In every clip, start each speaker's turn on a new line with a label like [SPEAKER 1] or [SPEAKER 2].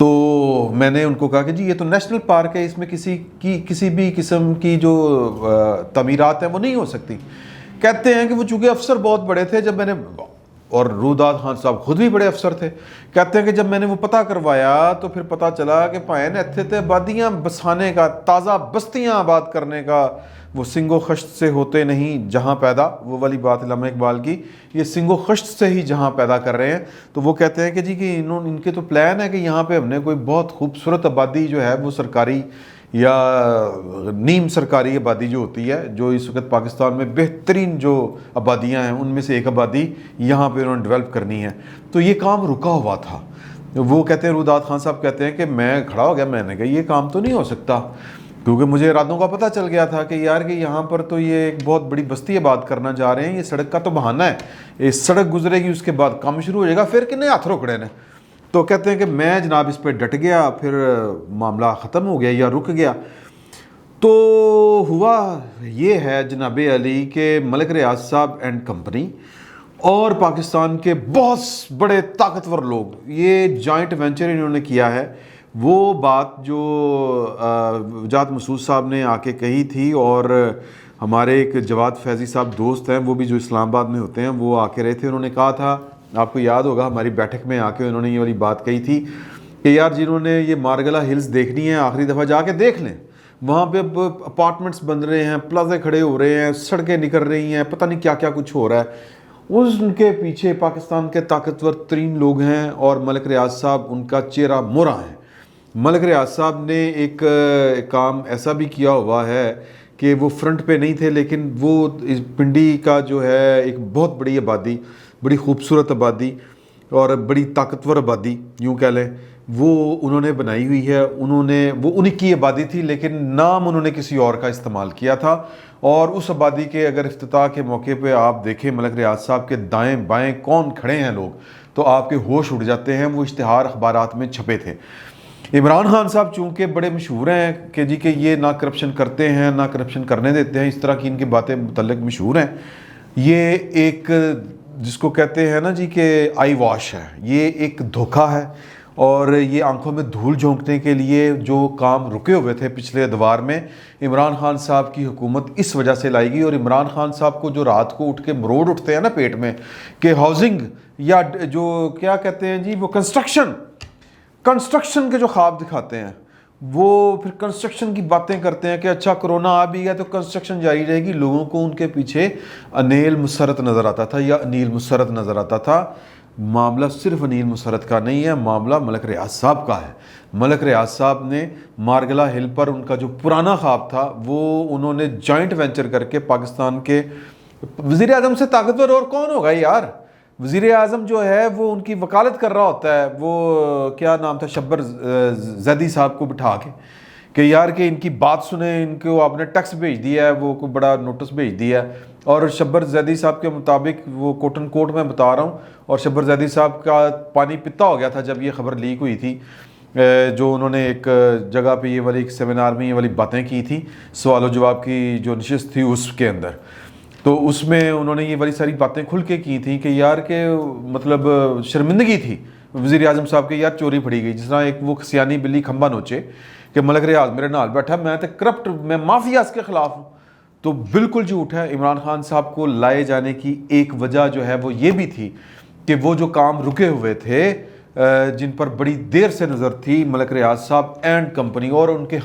[SPEAKER 1] تو میں نے ان کو کہا کہ جی یہ تو نیشنل پارک ہے, اس میں کسی بھی قسم کی جو تعمیرات ہیں وہ نہیں ہو سکتی. کہتے ہیں کہ وہ چونکہ افسر بہت بڑے تھے, جب میں نے, اور روداد خان صاحب خود بھی بڑے افسر تھے, کہتے ہیں کہ جب میں نے وہ پتہ کروایا تو پھر پتہ چلا کہ پائن ایتھے تے آبادیاں بسانے کا, تازہ بستیاں آباد کرنے کا, وہ سنگ و خشت سے ہوتے نہیں جہاں پیدا, وہ والی بات علامہ اقبال کی, یہ سنگ و خشت سے ہی جہاں پیدا کر رہے ہیں. تو وہ کہتے ہیں کہ جی کہ ان کے تو پلان ہے کہ یہاں پہ ہم نے کوئی بہت خوبصورت آبادی جو ہے وہ سرکاری یا نیم سرکاری آبادی جو ہوتی ہے, جو اس وقت پاکستان میں بہترین جو آبادیاں ہیں ان میں سے ایک آبادی یہاں پہ انہوں نے ڈیولپ کرنی ہے. تو یہ کام رکا ہوا تھا. وہ کہتے ہیں, روداد خان صاحب کہتے ہیں کہ میں کھڑا ہو گیا, میں نے کہا یہ کام تو نہیں ہو سکتا, کیونکہ مجھے ارادوں کا پتہ چل گیا تھا کہ یار کہ یہاں پر تو یہ ایک بہت بڑی بستی آباد کرنا جا رہے ہیں, یہ سڑک کا تو بہانہ ہے, یہ سڑک گزرے گی اس کے بعد کام شروع ہو جائے گا, پھر کتنے ہاتھ روکڑے نے. تو کہتے ہیں کہ میں جناب اس پہ ڈٹ گیا, پھر معاملہ ختم ہو گیا یا رک گیا. تو ہوا یہ ہے جناب علی کہ ملک ریاض صاحب اینڈ کمپنی اور پاکستان کے بہت بڑے طاقتور لوگ یہ جوائنٹ وینچر انہوں نے کیا ہے. وہ بات جو وجاہت مسعود صاحب نے آ کے کہی تھی, اور ہمارے ایک جواد فیضی صاحب دوست ہیں وہ بھی جو اسلام آباد میں ہوتے ہیں, وہ آ کے رہے تھے, انہوں نے کہا تھا, آپ کو یاد ہوگا ہماری بیٹھک میں آ کے انہوں نے یہ والی بات کہی تھی کہ یار جنہوں نے یہ مارگلا ہلز دیکھنی ہے آخری دفعہ جا کے دیکھ لیں, وہاں پہ اب اپارٹمنٹس بن رہے ہیں, پلازے کھڑے ہو رہے ہیں, سڑکیں نکل رہی ہیں, پتہ نہیں کیا کیا کچھ ہو رہا ہے. ان کے پیچھے پاکستان کے طاقتور ترین لوگ ہیں اور ملک ریاض صاحب ان کا چہرہ مورا ہے. ملک ریاض صاحب نے ایک کام ایسا بھی کیا ہوا ہے کہ وہ فرنٹ پہ نہیں تھے, لیکن وہ پنڈی کا جو ہے ایک بہت بڑی آبادی, بڑی خوبصورت آبادی اور بڑی طاقتور آبادی یوں کہہ لیں, وہ انہوں نے بنائی ہوئی ہے. وہ انہی کی آبادی تھی, لیکن نام انہوں نے کسی اور کا استعمال کیا تھا. اور اس آبادی کے اگر افتتاح کے موقع پہ آپ دیکھیں ملک ریاض صاحب کے دائیں بائیں کون کھڑے ہیں لوگ, تو آپ کے ہوش اڑ جاتے ہیں. وہ اشتہار اخبارات میں چھپے تھے. عمران خان صاحب چونکہ بڑے مشہور ہیں کہ جی کہ یہ نہ کرپشن کرتے ہیں نہ کرپشن کرنے دیتے ہیں, اس طرح کی ان کی باتیں متعلق مشہور ہیں. یہ ایک جس کو کہتے ہیں نا جی کہ آئی واش ہے, یہ ایک دھوکہ ہے. اور یہ آنکھوں میں دھول جھونکنے کے لیے جو کام رکے ہوئے تھے پچھلے ادوار میں, عمران خان صاحب کی حکومت اس وجہ سے لائی گئی. اور عمران خان صاحب کو جو رات کو اٹھ کے مروڑ اٹھتے ہیں نا پیٹ میں کہ ہاؤسنگ یا جو کیا کہتے ہیں جی وہ کنسٹرکشن کے جو خواب دکھاتے ہیں, وہ پھر کنسٹرکشن کی باتیں کرتے ہیں کہ اچھا کرونا آ بھی گیا تو کنسٹرکشن جاری رہے گی. لوگوں کو ان کے پیچھے انیل مسرت نظر آتا تھا یا انیل مسرت نظر آتا تھا. معاملہ صرف انیل مسرت کا نہیں ہے, معاملہ ملک ریاض صاحب کا ہے. ملک ریاض صاحب نے مارگلا ہل پر ان کا جو پرانا خواب تھا وہ انہوں نے جوائنٹ وینچر کر کے پاکستان کے وزیر اعظم سے طاقتور اور کون ہوگا یار. وزیر اعظم جو ہے وہ ان کی وکالت کر رہا ہوتا ہے, وہ کیا نام تھا, شبر زیدی صاحب کو بٹھا کے کہ یار کہ ان کی بات سنیں, ان کو آپ نے ٹیکس بھیج دیا ہے, وہ کوئی بڑا نوٹس بھیج دیا ہے. اور شبر زیدی صاحب کے مطابق, وہ کوٹن کوٹ میں بتا رہا ہوں, اور شبر زیدی صاحب کا پانی پتا ہو گیا تھا جب یہ خبر لیک ہوئی تھی, جو انہوں نے ایک جگہ پہ یہ والی ایک سیمینار میں یہ والی باتیں کی تھی, سوال و جواب کی جو نشست تھی اس کے اندر. تو اس میں انہوں نے یہ والی ساری باتیں کھل کے کی تھیں کہ یار کہ مطلب شرمندگی تھی وزیر اعظم صاحب کے, یار چوری پھڑی گئی. جس طرح ایک وہ سیانی بلی کھمبا نوچے کہ ملک ریاض میرے نال بیٹھا, میں تو کرپٹ, میں مافیاز کے خلاف ہوں. تو بالکل جھوٹ ہے. عمران خان صاحب کو لائے جانے کی ایک وجہ جو ہے وہ یہ بھی تھی کہ وہ جو کام رکے ہوئے تھے جن پر بڑی دیر سے نظر تھی ملک ریاض صاحب اینڈ کمپنی اور ان کے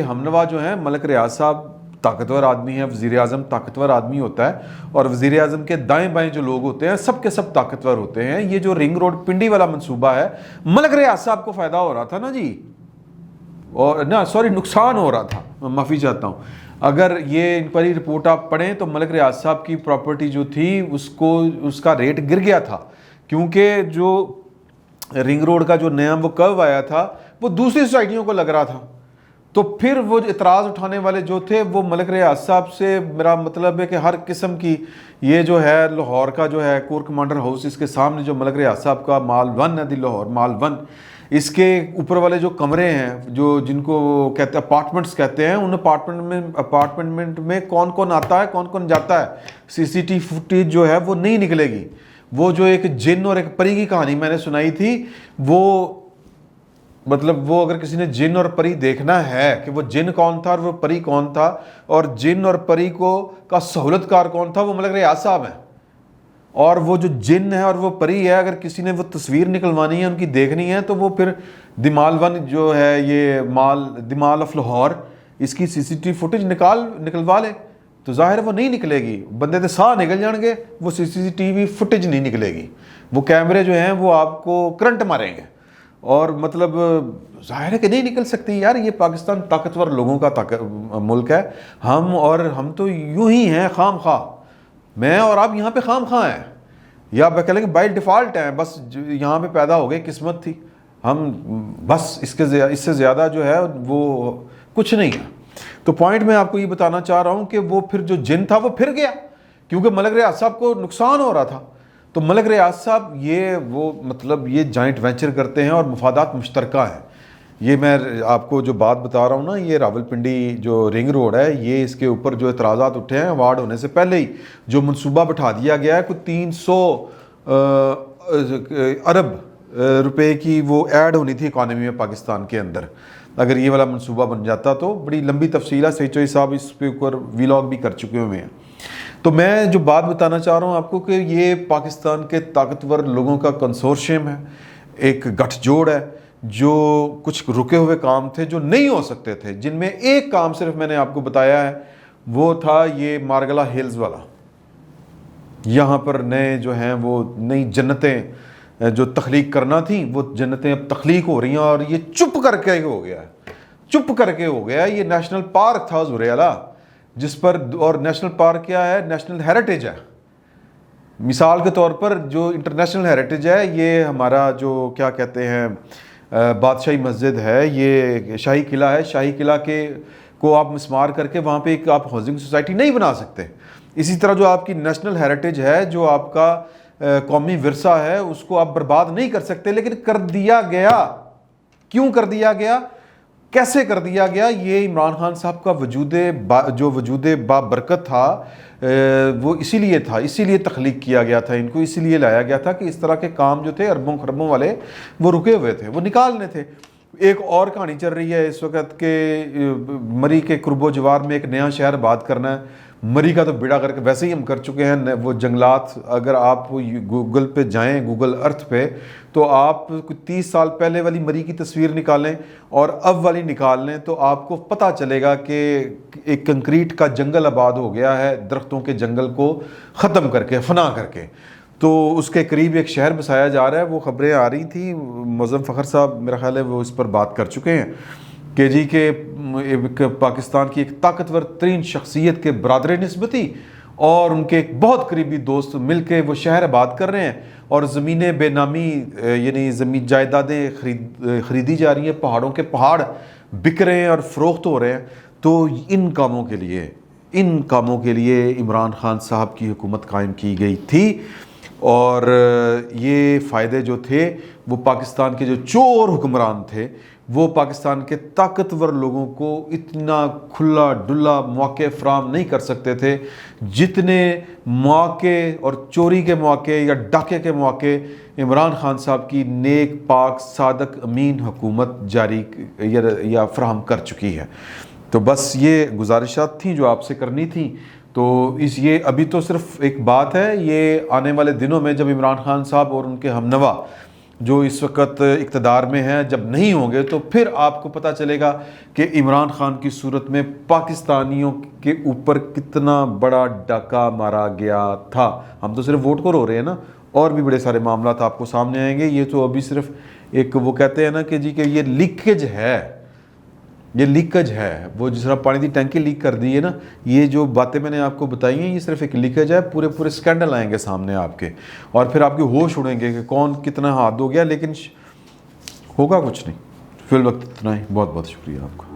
[SPEAKER 1] ہمنوا جو ہیں. ملک ریاض صاحب طاقتور آدمی ہے, وزیر اعظم طاقتور آدمی ہوتا ہے, اور وزیر اعظم کے دائیں بائیں جو لوگ ہوتے ہیں سب کے سب طاقتور ہوتے ہیں. یہ جو رنگ روڈ پنڈی والا منصوبہ ہے, ملک ریاض صاحب کو فائدہ ہو رہا تھا نا جی, اور نقصان ہو رہا تھا, میں معافی چاہتا ہوں. اگر یہ انکوائری رپورٹ آپ پڑھیں تو ملک ریاض صاحب کی پراپرٹی جو تھی اس کا ریٹ گر گیا تھا, کیونکہ جو رنگ روڈ کا جو نیا وہ کرو آیا تھا وہ دوسری سوسائٹیوں کو لگ رہا تھا. تو پھر وہ اعتراض اٹھانے والے جو تھے وہ ملک ریاض صاحب سے, میرا مطلب ہے کہ ہر قسم کی, یہ جو ہے لاہور کا جو ہے کور کمانڈر ہاؤس, اس کے سامنے جو ملک ریاض صاحب کا مال 1 ہے, لاہور مال 1, اس کے اوپر والے جو کمرے ہیں جو جن کو کہتے ہیں اپارٹمنٹس کہتے ہیں, ان اپارٹمنٹ میں کون کون آتا ہے کون کون جاتا ہے, سی سی ٹی فوٹیج جو ہے وہ نہیں نکلے گی. وہ جو ایک جن اور ایک پری کی کہانی میں نے سنائی تھی, وہ مطلب وہ اگر کسی نے جن اور پری دیکھنا ہے کہ وہ جن کون تھا اور وہ پری کون تھا اور جن اور پری کا سہولت کار کون تھا، وہ ملک ریاض صاحب ہیں. اور وہ جو جن ہے اور وہ پری ہے، اگر کسی نے وہ تصویر نکلوانی ہے، ان کی دیکھنی ہے، تو وہ پھر دمال ون جو ہے، یہ دمال آف لاہور، اس کی سی سی ٹی وی فوٹیج نکلوا لے تو ظاہر ہے وہ نہیں نکلے گی. بندے دے ساہ نکل جان گے، وہ سی سی ٹی وی فوٹیج نہیں نکلے گی. وہ کیمرے جو ہیں وہ آپ کو کرنٹ ماریں گے، اور مطلب ظاہر ہے کہ نہیں نکل سکتی. یار یہ پاکستان طاقتور لوگوں کا ملک ہے. ہم تو یوں ہی ہیں خام خواہ. میں اور آپ یہاں پہ خام خواہ ہیں، یا آپ کہہ لیں کہ بائی ڈیفالٹ ہیں، بس یہاں پہ پیدا ہو گئے، قسمت تھی. ہم بس اس سے زیادہ جو ہے وہ کچھ نہیں ہے. تو پوائنٹ میں آپ کو یہ بتانا چاہ رہا ہوں کہ وہ پھر جو جن تھا وہ پھر گیا، کیونکہ ملک ریاض صاحب کو نقصان ہو رہا تھا. تو ملک ریاض صاحب یہ جوائنٹ وینچر کرتے ہیں اور مفادات مشترکہ ہیں. یہ میں آپ کو جو بات بتا رہا ہوں نا، یہ راولپنڈی جو رنگ روڈ ہے، یہ اس کے اوپر جو اعتراضات اٹھے ہیں اوارڈ ہونے سے پہلے ہی جو منصوبہ بٹھا دیا گیا ہے، کوئی 300 ارب روپے کی وہ ایڈ ہونی تھی اکانومی میں پاکستان کے اندر. اگر یہ والا منصوبہ بن جاتا تو بڑی لمبی تفصیل ہے، سعید چوہدری صاحب اس پہ اوپر ویلاگ بھی کر چکے ہوئے ہیں. تو میں جو بات بتانا چاہ رہا ہوں آپ کو کہ یہ پاکستان کے طاقتور لوگوں کا کنسورشیم ہے، ایک گٹھ جوڑ ہے، جو کچھ رکے ہوئے کام تھے جو نہیں ہو سکتے تھے، جن میں ایک کام صرف میں نے آپ کو بتایا ہے، وہ تھا یہ مارگلا ہلز والا. یہاں پر نئے جو ہیں وہ نئی جنتیں جو تخلیق کرنا تھیں، وہ جنتیں اب تخلیق ہو رہی ہیں، اور یہ چپ کر کے ہو گیا. یہ نیشنل پارک تھا حضور اعلیٰ، جس پر، اور نیشنل پارک کیا ہے، نیشنل ہیریٹیج ہے. مثال کے طور پر جو انٹرنیشنل ہیریٹیج ہے، یہ ہمارا جو کیا کہتے ہیں بادشاہی مسجد ہے، یہ شاہی قلعہ ہے. شاہی قلعہ کو آپ مسمار کر کے وہاں پہ ایک آپ ہاؤسنگ سوسائٹی نہیں بنا سکتے. اسی طرح جو آپ کی نیشنل ہیریٹیج ہے، جو آپ کا قومی ورثہ ہے، اس کو آپ برباد نہیں کر سکتے. لیکن کر دیا گیا. کیوں کر دیا گیا؟ کیسے کر دیا گیا؟ یہ عمران خان صاحب کا وجود بابرکت تھا، وہ اسی لیے تخلیق کیا گیا تھا. ان کو اسی لیے لایا گیا تھا کہ اس طرح کے کام جو تھے اربوں خربوں والے، وہ رکے ہوئے تھے، وہ نکالنے تھے. ایک اور کہانی چل رہی ہے اس وقت کہ مری کے قرب و جوار میں ایک نیا شہر آباد کرنا ہے. مری کا تو بیڑا کر کے ویسے ہی ہم کر چکے ہیں. وہ جنگلات، اگر آپ گوگل پہ جائیں، گوگل ارتھ پہ، تو آپ 30 سال پہلے والی مری کی تصویر نکالیں اور اب والی نکال لیں، تو آپ کو پتہ چلے گا کہ ایک کنکریٹ کا جنگل آباد ہو گیا ہے، درختوں کے جنگل کو ختم کر کے، فنا کر کے. تو اس کے قریب ایک شہر بسایا جا رہا ہے. وہ خبریں آ رہی تھیں، معظم فخر صاحب میرا خیال ہے وہ اس پر بات کر چکے ہیں کہ جی کہ پاکستان کی ایک طاقتور ترین شخصیت کے برادر نسبتی اور ان کے ایک بہت قریبی دوست مل کے وہ شہر آباد کر رہے ہیں، اور زمینیں بے نامی، یعنی زمین جائیدادیں خریدی جا رہی ہیں، پہاڑوں کے پہاڑ بک رہے ہیں اور فروخت ہو رہے ہیں. تو ان کاموں کے لیے عمران خان صاحب کی حکومت قائم کی گئی تھی. اور یہ فائدے جو تھے وہ پاکستان کے جو چور حکمران تھے، وہ پاکستان کے طاقتور لوگوں کو اتنا کھلا ڈلا مواقع فراہم نہیں کر سکتے تھے جتنے مواقع اور چوری کے مواقع یا ڈاکے کے مواقع عمران خان صاحب کی نیک پاک صادق امین حکومت جاری یا فراہم کر چکی ہے. تو بس یہ گزارشات تھیں جو آپ سے کرنی تھیں. تو یہ ابھی تو صرف ایک بات ہے، یہ آنے والے دنوں میں جب عمران خان صاحب اور ان کے ہم نوا جو اس وقت اقتدار میں ہیں جب نہیں ہوں گے، تو پھر آپ کو پتہ چلے گا کہ عمران خان کی صورت میں پاکستانیوں کے اوپر کتنا بڑا ڈاکہ مارا گیا تھا. ہم تو صرف ووٹ کو رو رہے ہیں نا، اور بھی بڑے سارے معاملات آپ کو سامنے آئیں گے. یہ تو ابھی صرف ایک وہ کہتے ہیں نا کہ جی کہ یہ لیکیج ہے، وہ جس طرح پانی کی ٹینکی لیک کر دی ہے نا، یہ جو باتیں میں نے آپ کو بتائی ہیں یہ صرف ایک لیکیج ہے. پورے سکینڈل آئیں گے سامنے آپ کے، اور پھر آپ کے ہوش اڑیں گے کہ کون کتنا ہاتھ ہو گیا، لیکن ہوگا کچھ نہیں. فی الوقت اتنا ہی. بہت بہت شکریہ آپ کا.